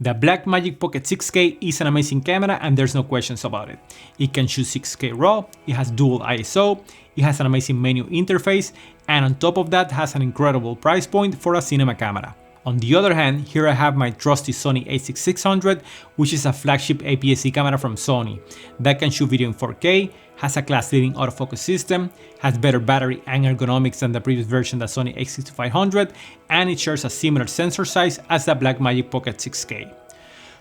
The Blackmagic Pocket 6K is an amazing camera and there's no questions about it. It can shoot 6K RAW, it has dual ISO, it has an amazing menu interface, and on top of that has an incredible price point for a cinema camera. On the other hand, here I have my trusty Sony A6600, which is a flagship APS-C camera from Sony that can shoot video in 4K, has a class-leading autofocus system, has better battery and ergonomics than the previous version, the Sony A6500, and it shares a similar sensor size as the Blackmagic Pocket 6K.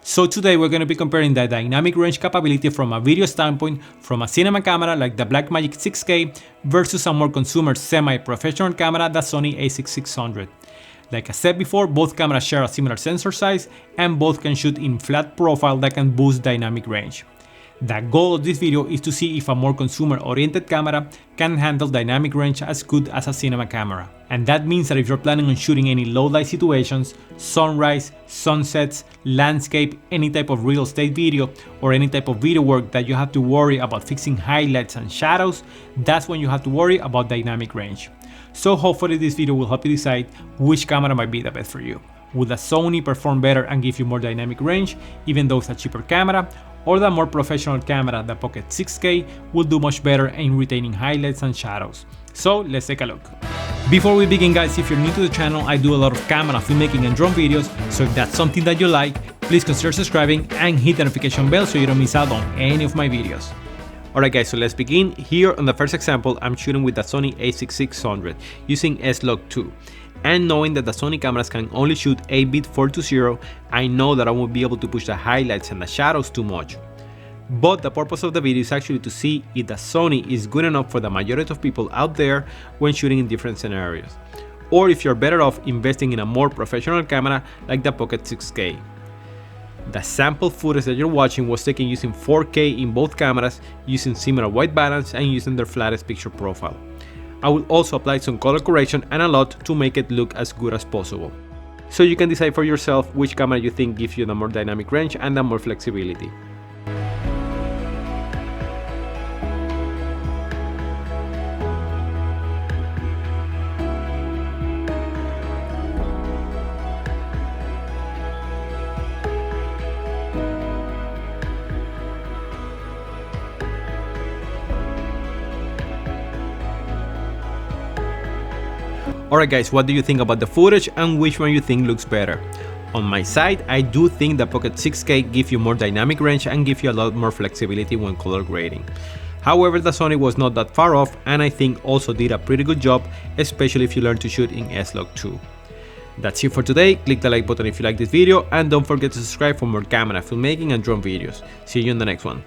So today we're going to be comparing the dynamic range capability from a video standpoint from a cinema camera like the Blackmagic 6K versus a more consumer semi-professional camera, the Sony A6600. Like I said before, both cameras share a similar sensor size and both can shoot in flat profile that can boost dynamic range. The goal of this video is to see if a more consumer-oriented camera can handle dynamic range as good as a cinema camera. And that means that if you're planning on shooting any low-light situations, sunrise, sunsets, landscape, any type of real estate video, or any type of video work that you have to worry about fixing highlights and shadows, that's when you have to worry about dynamic range. So hopefully this video will help you decide which camera might be the best for you. Will the Sony perform better and give you more dynamic range, even though it's a cheaper camera? Or the more professional camera, the Pocket 6K, will do much better in retaining highlights and shadows. So let's take a look. Before we begin guys, if you're new to the channel, I do a lot of camera filmmaking and drone videos, so if that's something that you like, please consider subscribing and hit the notification bell so you don't miss out on any of my videos. Alright guys, so let's begin. Here on the first example, I'm shooting with the Sony A6600 using SLOG2. And knowing that the Sony cameras can only shoot 8-bit 420, I know that I won't be able to push the highlights and the shadows too much. But the purpose of the video is actually to see if the Sony is good enough for the majority of people out there when shooting in different scenarios. Or if you're better off investing in a more professional camera like the Pocket 6K. The sample footage that you're watching was taken using 4K in both cameras, using similar white balance and using their flattest picture profile. I will also apply some color correction and a lot to make it look as good as possible. So you can decide for yourself which camera you think gives you the more dynamic range and the more flexibility. Alright guys, what do you think about the footage and which one you think looks better? On my side, I do think the Pocket 6K gives you more dynamic range and gives you a lot more flexibility when color grading. However, the Sony was not that far off and I think also did a pretty good job, especially if you learn to shoot in SLOG2. That's it for today. Click the like button if you like this video and don't forget to subscribe for more camera, filmmaking and drone videos. See you in the next one.